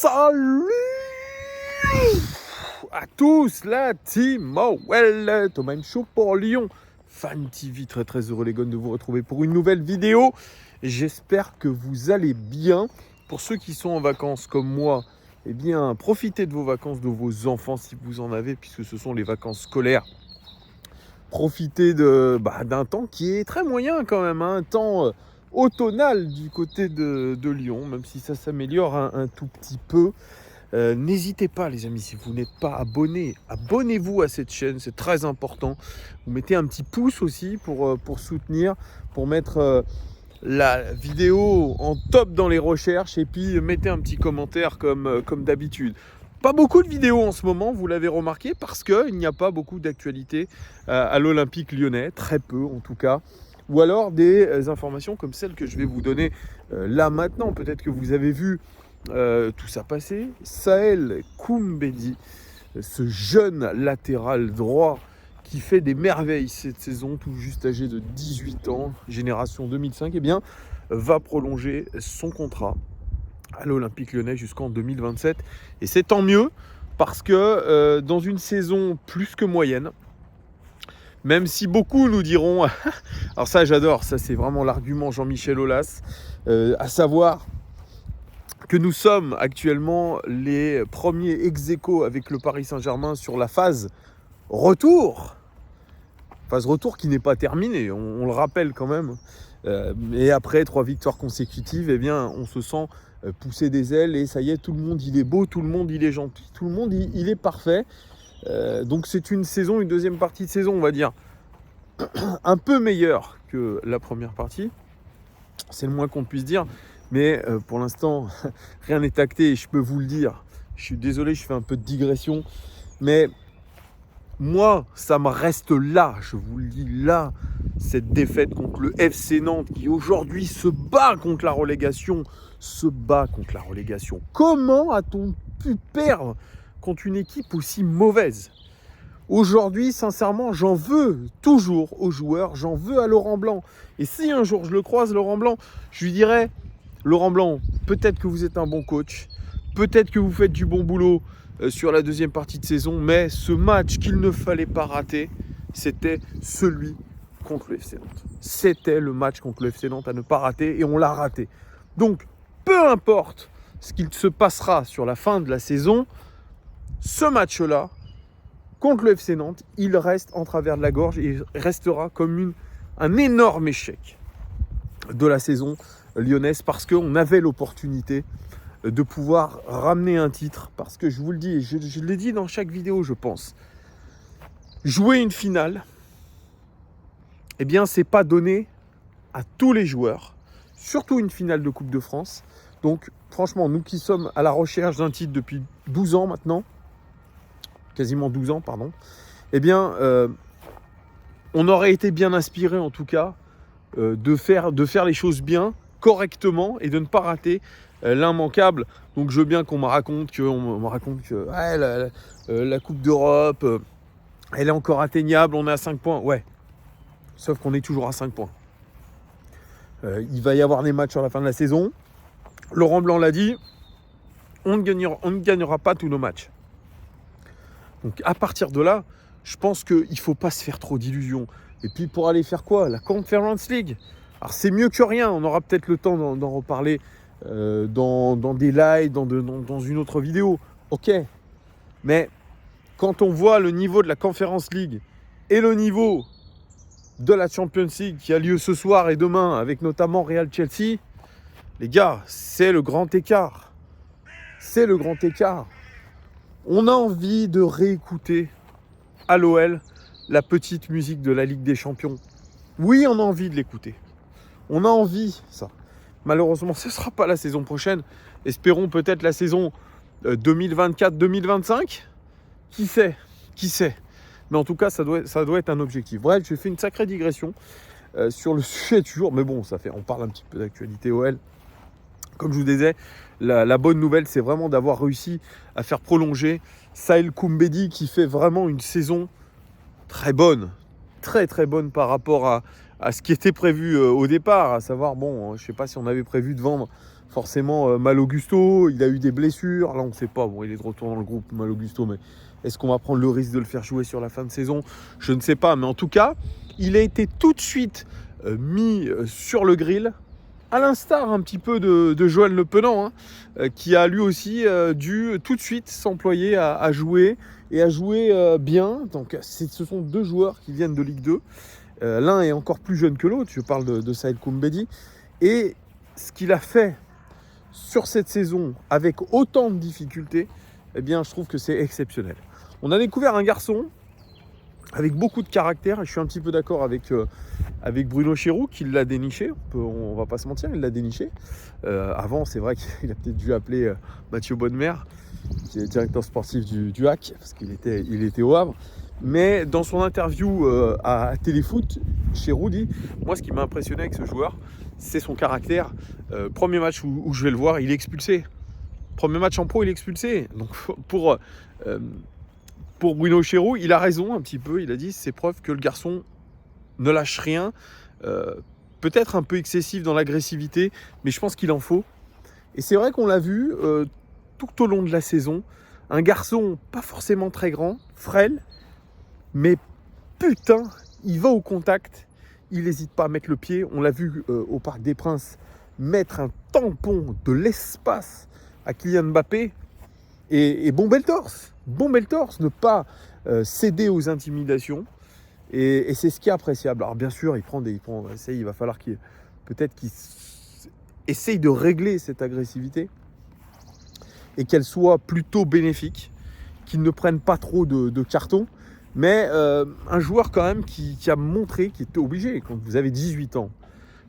Salut à tous, la team Well, Thomas Show pour Lyon Fan TV, très très heureux les gars de vous retrouver pour une nouvelle vidéo. J'espère que vous allez bien. Pour ceux qui sont en vacances comme moi, eh bien profitez de vos vacances, de vos enfants si vous en avez, puisque ce sont les vacances scolaires. Profitez d'un temps qui est très moyen quand même, hein, un temps automnal du côté de Lyon, même si ça s'améliore un tout petit peu. N'hésitez pas les amis, si vous n'êtes pas abonné, abonnez-vous à cette chaîne, c'est très important. Vous mettez un petit pouce aussi pour soutenir, pour mettre la vidéo en top dans les recherches, et puis mettez un petit commentaire comme d'habitude. Pas beaucoup de vidéos en ce moment, vous l'avez remarqué, parce qu'il n'y a pas beaucoup d'actualité à l'Olympique lyonnais, très peu en tout cas. Ou alors des informations comme celles que je vais vous donner là maintenant. Peut-être que vous avez vu tout ça passer. Saël Koumbedi, ce jeune latéral droit qui fait des merveilles cette saison, tout juste âgé de 18 ans, génération 2005, eh bien, va prolonger son contrat à l'Olympique lyonnais jusqu'en 2027. Et c'est tant mieux, parce que dans une saison plus que moyenne, même si beaucoup nous diront, alors ça j'adore, ça c'est vraiment l'argument Jean-Michel Aulas, à savoir que nous sommes actuellement les premiers ex-aequo avec le Paris Saint-Germain sur la phase retour. Phase retour qui n'est pas terminée, on le rappelle quand même. Et après 3 victoires consécutives, eh bien, on se sent pousser des ailes et ça y est, tout le monde il est beau, tout le monde il est gentil, tout le monde il est parfait. Donc c'est une saison, une deuxième partie de saison, on va dire, un peu meilleure que la première partie. C'est le moins qu'on puisse dire. Mais pour l'instant, rien n'est acté et je peux vous le dire. Je suis désolé, je fais un peu de digression. Mais moi, ça me reste là, je vous le dis là, cette défaite contre le FC Nantes qui aujourd'hui se bat contre la relégation. Comment a-t-on pu perdre contre une équipe aussi mauvaise ? Aujourd'hui, sincèrement, j'en veux toujours aux joueurs, j'en veux à Laurent Blanc. Et si un jour je le croise, Laurent Blanc, je lui dirais: Laurent Blanc, peut-être que vous êtes un bon coach, peut-être que vous faites du bon boulot sur la deuxième partie de saison, mais ce match qu'il ne fallait pas rater, c'était celui contre le FC Nantes. C'était le match contre le FC Nantes à ne pas rater et on l'a raté. Donc, peu importe ce qu'il se passera sur la fin de la saison, ce match-là, contre le FC Nantes, il reste en travers de la gorge et il restera comme un énorme échec de la saison lyonnaise, parce qu'on avait l'opportunité de pouvoir ramener un titre, parce que je vous le dis, et je l'ai dit dans chaque vidéo je pense, jouer une finale, eh bien c'est pas donné à tous les joueurs, surtout une finale de Coupe de France. Donc franchement, nous qui sommes à la recherche d'un titre depuis 12 ans maintenant, quasiment 12 ans pardon, eh bien on aurait été bien inspiré en tout cas de faire les choses bien, correctement, et de ne pas rater l'immanquable. Donc je veux bien qu'on me raconte que ouais, la Coupe d'Europe, elle est encore atteignable, on est à 5 points. Ouais, sauf qu'on est toujours à 5 points. Il va y avoir des matchs sur la fin de la saison. Laurent Blanc l'a dit, on ne gagnera pas tous nos matchs. Donc à partir de là, je pense qu'il ne faut pas se faire trop d'illusions. Et puis pour aller faire quoi ? La Conference League. Alors c'est mieux que rien, on aura peut-être le temps d'en reparler dans des lives, dans une autre vidéo. Ok, mais quand on voit le niveau de la Conference League et le niveau de la Champions League qui a lieu ce soir et demain, avec notamment Real Chelsea, les gars, c'est le grand écart. C'est le grand écart. On a envie de réécouter à l'OL la petite musique de la Ligue des Champions. Oui, on a envie de l'écouter. On a envie, ça. Malheureusement, ce ne sera pas la saison prochaine. Espérons peut-être la saison 2024-2025. Qui sait. Mais en tout cas, ça doit être un objectif. Bref, j'ai fait une sacrée digression sur le sujet du jour. Mais bon, on parle un petit peu d'actualité OL. Comme je vous disais, la bonne nouvelle, c'est vraiment d'avoir réussi à faire prolonger Saël Koumbedi, qui fait vraiment une saison très bonne, très très bonne par rapport à ce qui était prévu au départ, à savoir, bon, je ne sais pas si on avait prévu de vendre forcément Malo Gusto, il a eu des blessures. Là, on ne sait pas. Bon, il est de retour dans le groupe, Malo Gusto, mais est-ce qu'on va prendre le risque de le faire jouer sur la fin de saison? Je ne sais pas. Mais en tout cas, il a été tout de suite mis sur le grill, à l'instar un petit peu de Joël Le Penant, qui a lui aussi dû tout de suite s'employer à jouer et à jouer bien. Donc, ce sont deux joueurs qui viennent de Ligue 2. L'un est encore plus jeune que l'autre. Je parle de Saïd Koumbedi. Et ce qu'il a fait sur cette saison avec autant de difficultés, eh bien, je trouve que c'est exceptionnel. On a découvert un garçon avec beaucoup de caractère, et je suis un petit peu d'accord avec Bruno Chéroux qui l'a déniché, on va pas se mentir, il l'a déniché. Avant, c'est vrai qu'il a peut-être dû appeler Mathieu Bonnemer, qui est directeur sportif du HAC, parce qu'il était au Havre. Mais dans son interview à Téléfoot, Chéroux dit « Moi, ce qui m'a impressionné avec ce joueur, c'est son caractère. Premier match où je vais le voir, il est expulsé. Premier match en pro, il est expulsé. » Donc pour Bruno Chéroux, il a raison un petit peu. Il a dit c'est preuve que le garçon ne lâche rien. Peut-être un peu excessif dans l'agressivité, mais je pense qu'il en faut. Et c'est vrai qu'on l'a vu tout au long de la saison. Un garçon pas forcément très grand, frêle, mais putain, il va au contact. Il n'hésite pas à mettre le pied. On l'a vu au Parc des Princes mettre un tampon de l'espace à Kylian Mbappé. Et bon bel torse, ne pas céder aux intimidations. Et c'est ce qui est appréciable. Alors bien sûr, il va falloir qu'il essaye de régler cette agressivité et qu'elle soit plutôt bénéfique, qu'il ne prenne pas trop de cartons. Mais un joueur quand même qui a montré, qui était obligé, quand vous avez 18 ans,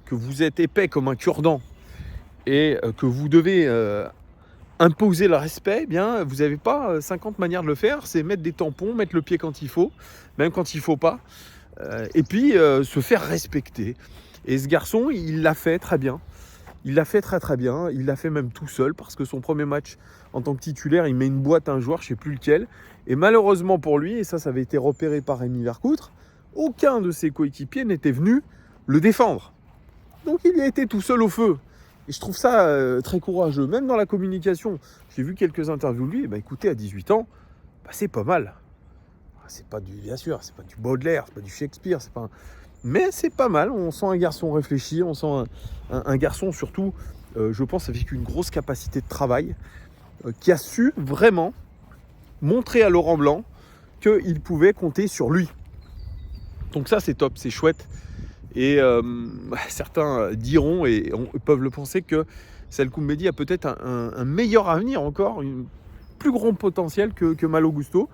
que vous êtes épais comme un cure-dent et que vous devez imposer le respect, eh bien, vous n'avez pas 50 manières de le faire. C'est mettre des tampons, mettre le pied quand il faut, même quand il ne faut pas, et puis se faire respecter. Et ce garçon, il l'a fait très bien. Il l'a fait très bien. Il l'a fait même tout seul, parce que son premier match en tant que titulaire, il met une boîte à un joueur, je ne sais plus lequel. Et malheureusement pour lui, et ça avait été repéré par Rémi Vercoutre, aucun de ses coéquipiers n'était venu le défendre. Donc il y a été tout seul au feu. Et je trouve ça très courageux. Même dans la communication, j'ai vu quelques interviews de lui. Bah, écoutez, à 18 ans, c'est pas mal. Bien sûr, c'est pas du Baudelaire, c'est pas du Shakespeare, mais c'est pas mal. On sent un garçon réfléchi, on sent un garçon surtout, je pense, avec une grosse capacité de travail, qui a su vraiment montrer à Laurent Blanc qu'il pouvait compter sur lui. Donc ça, c'est top, c'est chouette. Et certains diront, et peuvent le penser, que Saïd Koumbedi a peut-être un meilleur avenir encore, un plus grand potentiel que Malo Gusto.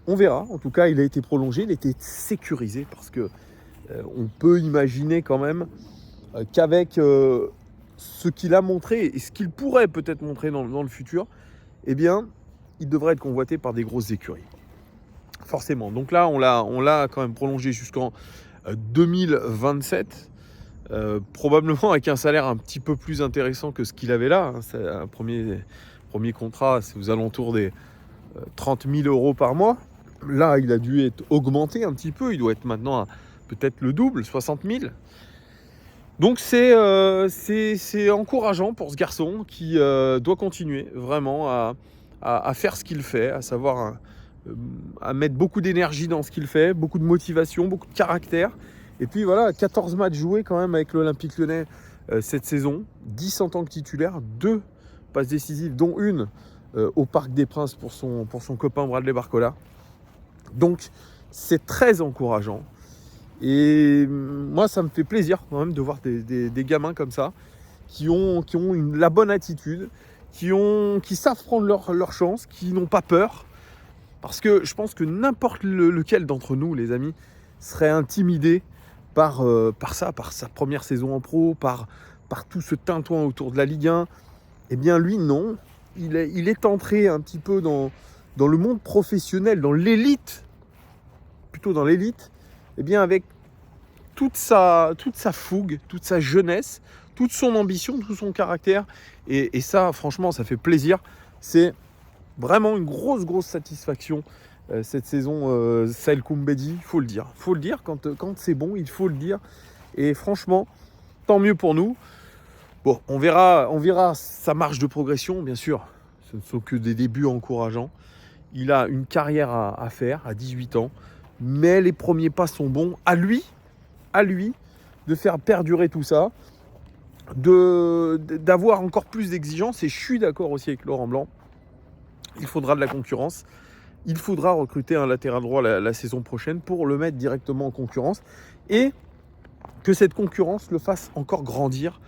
On verra. En tout cas, il a été prolongé, il a été sécurisé, parce que on peut imaginer quand même qu'avec ce qu'il a montré et ce qu'il pourrait peut-être montrer dans le futur, eh bien, il devrait être convoité par des grosses écuries. Forcément. Donc là, on l'a quand même prolongé jusqu'en 2027, probablement avec un salaire un petit peu plus intéressant que ce qu'il avait là. C'est un premier contrat, c'est aux alentours des 30 000 euros par mois. Là, il a dû être augmenté un petit peu. Il doit être maintenant à peut-être le double, 60 000. Donc c'est encourageant pour ce garçon qui doit continuer vraiment à faire ce qu'il fait, à savoir à mettre beaucoup d'énergie dans ce qu'il fait, beaucoup de motivation, beaucoup de caractère. Et puis voilà, 14 matchs joués quand même avec l'Olympique Lyonnais cette saison, 10 en tant que titulaire, 2 passes décisives, dont une au Parc des Princes pour son copain Bradley Barcola. Donc c'est très encourageant. Et moi, ça me fait plaisir quand même de voir des gamins comme ça, qui ont la bonne attitude, qui savent prendre leur chance, qui n'ont pas peur. Parce que je pense que n'importe lequel d'entre nous, les amis, serait intimidé par ça, par sa première saison en pro, par tout ce tintouin autour de la Ligue 1. Eh bien lui, non. Il est entré un petit peu dans le monde professionnel, dans l'élite, plutôt dans l'élite, eh bien avec toute sa fougue, toute sa jeunesse, toute son ambition, tout son caractère. Et ça, franchement, ça fait plaisir. C'est vraiment une grosse satisfaction cette saison, Saïd Koumbedi, il faut le dire. Il faut le dire, quand c'est bon, il faut le dire. Et franchement, tant mieux pour nous. Bon, on verra sa marge de progression, bien sûr. Ce ne sont que des débuts encourageants. Il a une carrière à faire à 18 ans, mais les premiers pas sont bons. À lui de faire perdurer tout ça, d'avoir encore plus d'exigences. Et je suis d'accord aussi avec Laurent Blanc. Il faudra de la concurrence. Il faudra recruter un latéral droit la saison prochaine pour le mettre directement en concurrence et que cette concurrence le fasse encore grandir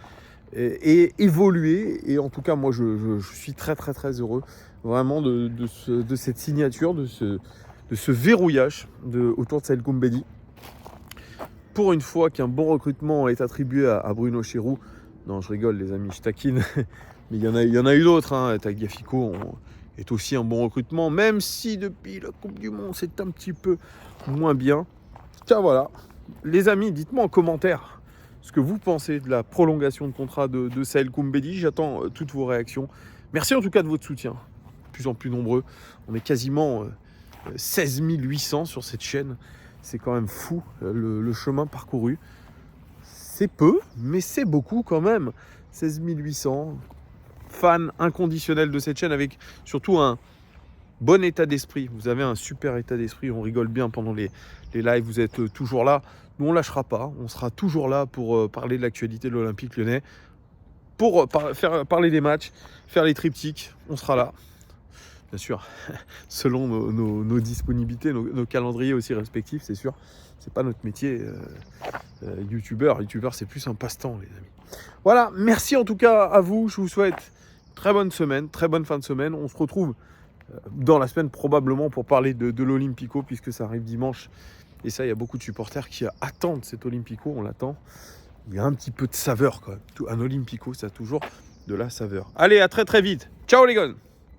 et évoluer. Et en tout cas, moi, je suis très, très, très heureux vraiment de cette signature, de ce verrouillage autour de Saïd Koumbedi. Pour une fois qu'un bon recrutement est attribué à Bruno Chéroux. Non, je rigole, les amis, je taquine. Mais il y en a eu d'autres. Hein. Tagliafico est aussi un bon recrutement, même si depuis la Coupe du Monde, c'est un petit peu moins bien. Tiens, voilà. Les amis, dites-moi en commentaire ce que vous pensez de la prolongation de contrat de Saïd Koumbedi. J'attends toutes vos réactions. Merci en tout cas de votre soutien. De plus en plus nombreux. On est quasiment 16 800 sur cette chaîne. C'est quand même fou le chemin parcouru. C'est peu, mais c'est beaucoup quand même. 16 800 fans inconditionnels de cette chaîne avec surtout un bon état d'esprit. Vous avez un super état d'esprit. On rigole bien pendant les lives. Vous êtes toujours là. Nous, on ne lâchera pas. On sera toujours là pour parler de l'actualité de l'Olympique Lyonnais. Pour faire parler des matchs, faire les triptyques. On sera là. Bien sûr, selon nos disponibilités, nos calendriers aussi respectifs, c'est sûr. C'est pas notre métier, youtubeur. Youtubeur, c'est plus un passe-temps, les amis. Voilà, merci en tout cas à vous. Je vous souhaite une très bonne semaine, très bonne fin de semaine. On se retrouve dans la semaine probablement pour parler de l'Olympico, puisque ça arrive dimanche. Et ça, il y a beaucoup de supporters qui attendent cet Olympico, on l'attend. Il y a un petit peu de saveur quand même. Un Olympico, ça a toujours de la saveur. Allez, à très très vite. Ciao les gars.